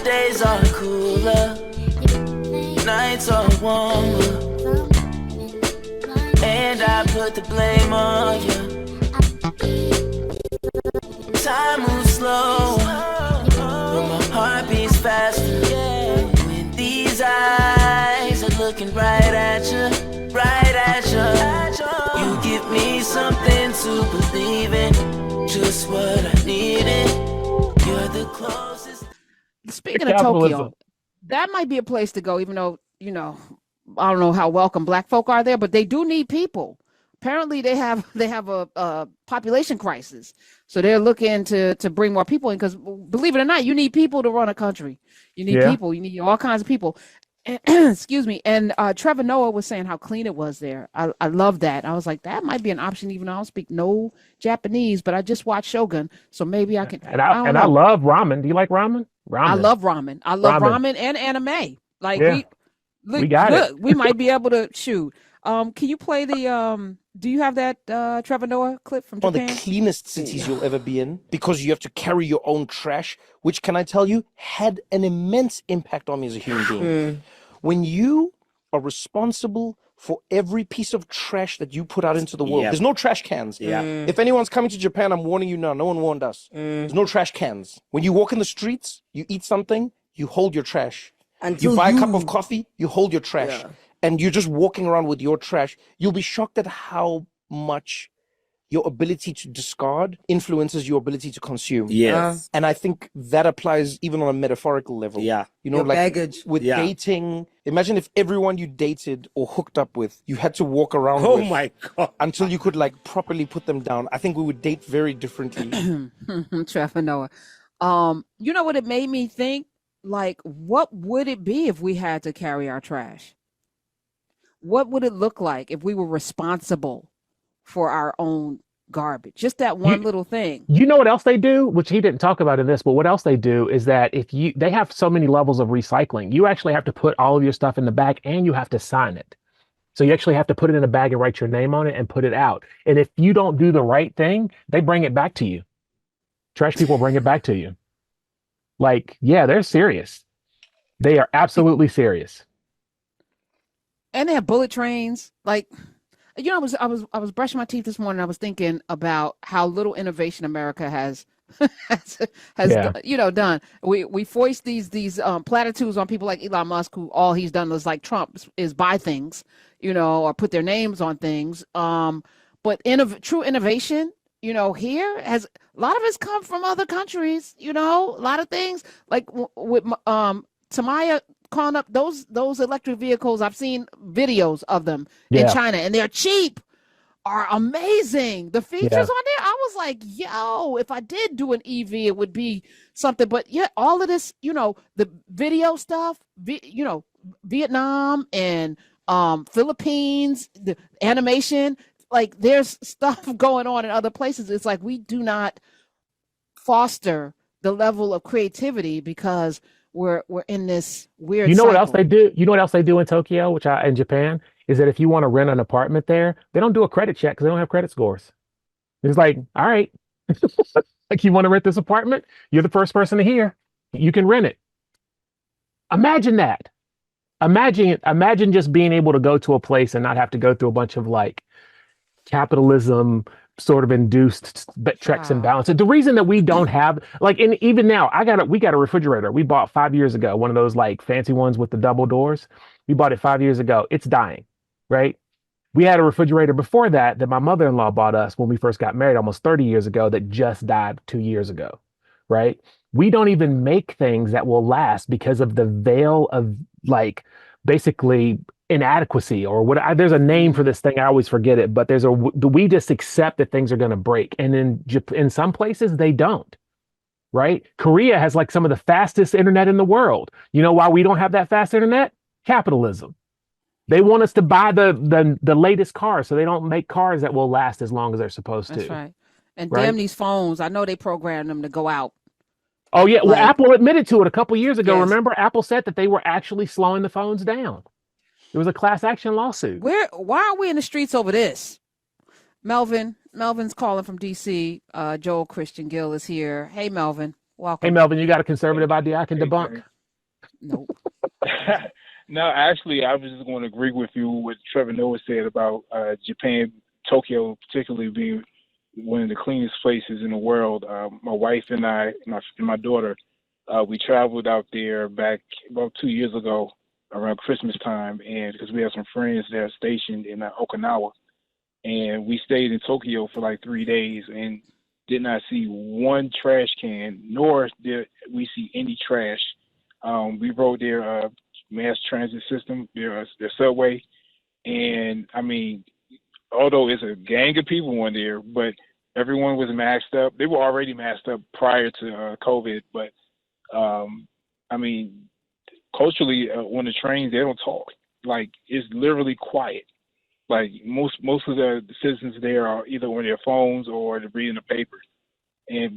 days are cooler, nights are warmer, and I put the blame on you. Time moves slow, but my heart beats faster. When these eyes are looking right at you, you give me something to believe in, just what I needed. You're the closest. Speaking of Tokyo, that might be a place to go, even though, you know, I don't know how welcome black folk are there, but they do need people. Apparently they have a population crisis. So they're looking to bring more people in, because believe it or not, you need people to run a country. You need people, you need all kinds of people. Excuse me. And Trevor Noah was saying how clean it was there. I love that. I was like, that might be an option, even though I don't speak no Japanese, but I just watched Shogun, so maybe I can. I love ramen. Do you like ramen? I love ramen. I love ramen and anime. Like we got it. We might be able to shoot. Can you play the do you have that Trevor Noah clip from Japan? One of the cleanest cities you'll ever be in, because you have to carry your own trash, which, can I tell you, had an immense impact on me as a human being. When you are responsible for every piece of trash that you put out into the world, there's no trash cans. If anyone's coming to Japan, I'm warning you now, no one warned us. There's no trash cans. When you walk in the streets, you eat something, you hold your trash. You buy a cup of coffee, you hold your trash. And you're just walking around with your trash. You'll be shocked at how much your ability to discard influences your ability to consume. And I think that applies even on a metaphorical level. You know, your like baggage. with dating. Imagine if everyone you dated or hooked up with, you had to walk around with my God. until you could like properly put them down. I think we would date very differently. Trevor Noah. You know what it made me think? Like, what would it be if we had to carry our trash? What would it look like if we were responsible for our own garbage? Just that one little thing. You know what else they do, which he didn't talk about in this, but what else they do is that they have so many levels of recycling. You actually have to put all of your stuff in the bag and you have to sign it. So you actually have to put it in a bag and write your name on it and put it out. And if you don't do the right thing, they bring it back to you. Trash people bring it back to you. Like, yeah, they're serious. They are absolutely serious. And they have bullet trains. Like, you know, I was brushing my teeth this morning. I was thinking about how little innovation America has you know, done. We foist these platitudes on people like Elon Musk, who all he's done is, like Trump, is buy things, you know, or put their names on things. But true innovation, you know, here has a lot of it's come from other countries. You know, a lot of things like with Tamaya calling up those electric vehicles. I've seen videos of them in China, and they're cheap, are amazing. The features on there, I was like, yo, if I did do an EV, it would be something. But yeah, all of this, you know, the video stuff, you know, Vietnam and Philippines, the animation, like there's stuff going on in other places. It's like we do not foster the level of creativity because we're in this weird cycle. What else they do? You know what else they do in Tokyo, in Japan, is that if you want to rent an apartment there, they don't do a credit check because they don't have credit scores. It's like, all right, like you want to rent this apartment? You're the first person to here. You can rent it. Imagine that. Imagine just being able to go to a place and not have to go through a bunch of like capitalism sort of induced checks and balances. The reason that we don't have, like, and even now, we got a refrigerator we bought 5 years ago, one of those like fancy ones with the double doors. We bought it 5 years ago. It's dying, right? We had a refrigerator before that my mother-in-law bought us when we first got married almost 30 years ago that just died 2 years ago, right? We don't even make things that will last because of the veil of like basically inadequacy or what. There's a name for this thing. I always forget it, but we just accept that things are going to break. And in some places they don't, right? Korea has like some of the fastest internet in the world. You know why we don't have that fast internet? Capitalism. They want us to buy the latest car, so they don't make cars that will last as long as they're supposed to. That's right. And damn these phones, I know they programmed them to go out. Oh yeah, well, Apple admitted to it a couple years ago. Yes. Remember, Apple said that they were actually slowing the phones down. It was a class action lawsuit. Why are we in the streets over this? Melvin's calling from DC. Joel Christian Gill is here. Hey, Melvin, welcome. Hey, Melvin, you got a conservative idea I can debunk? Nope. No, actually, I was just going to agree with you what Trevor Noah said about Japan, Tokyo, particularly being one of the cleanest places in the world. My wife and I, my daughter, we traveled out there back about 2 years ago around Christmas time, and because we have some friends that are stationed in Okinawa, and we stayed in Tokyo for like 3 days and did not see one trash can, nor did we see any trash. We rode their mass transit system, their subway, and I mean, although it's a gang of people in there, but everyone was masked up. They were already masked up prior to COVID, but I mean, culturally, on the trains, they don't talk. Like, it's literally quiet. Like, most of the citizens there are either on their phones or they're reading the paper.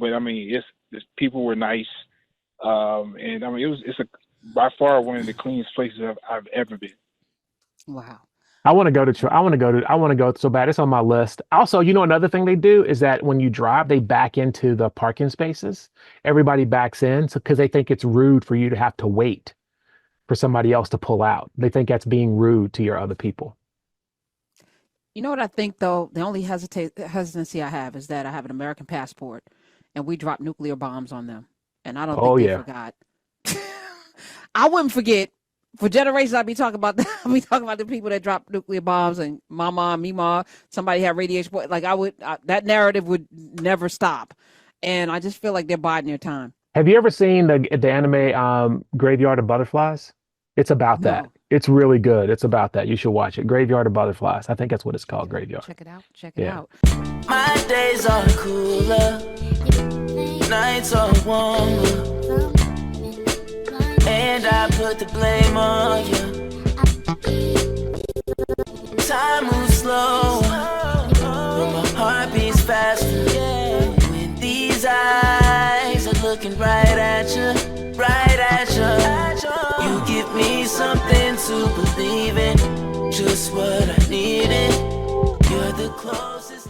But I mean, it's people were nice, and I mean, it's by far one of the cleanest places I've ever been. Wow. I want to go so bad. It's on my list. Also, another thing they do is that when you drive, they back into the parking spaces. Everybody backs in because they think it's rude for you to have to wait for somebody else to pull out. They think that's being rude to your other people. You know what I think, though? The only hesitancy I have is that I have an American passport and we dropped nuclear bombs on them. And I don't think they forgot. I wouldn't forget. For generations, I'd be talking about that. I'd be talking about the people that dropped nuclear bombs and mama, Mima, somebody had radiation. Like that narrative would never stop. And I just feel like they're biding their time. Have you ever seen the anime Graveyard of Butterflies? It's about that. It's really good. It's about that. You should watch it. Graveyard of Butterflies. I think that's what it's called. Graveyard. Check it out. Check it out. My days are cooler, nights are warmer, and I put the blame on you. Time moves slow, but my heart beats faster. When these eyes are looking right at you, you give me something to believe in, just what I needed. You're the closest.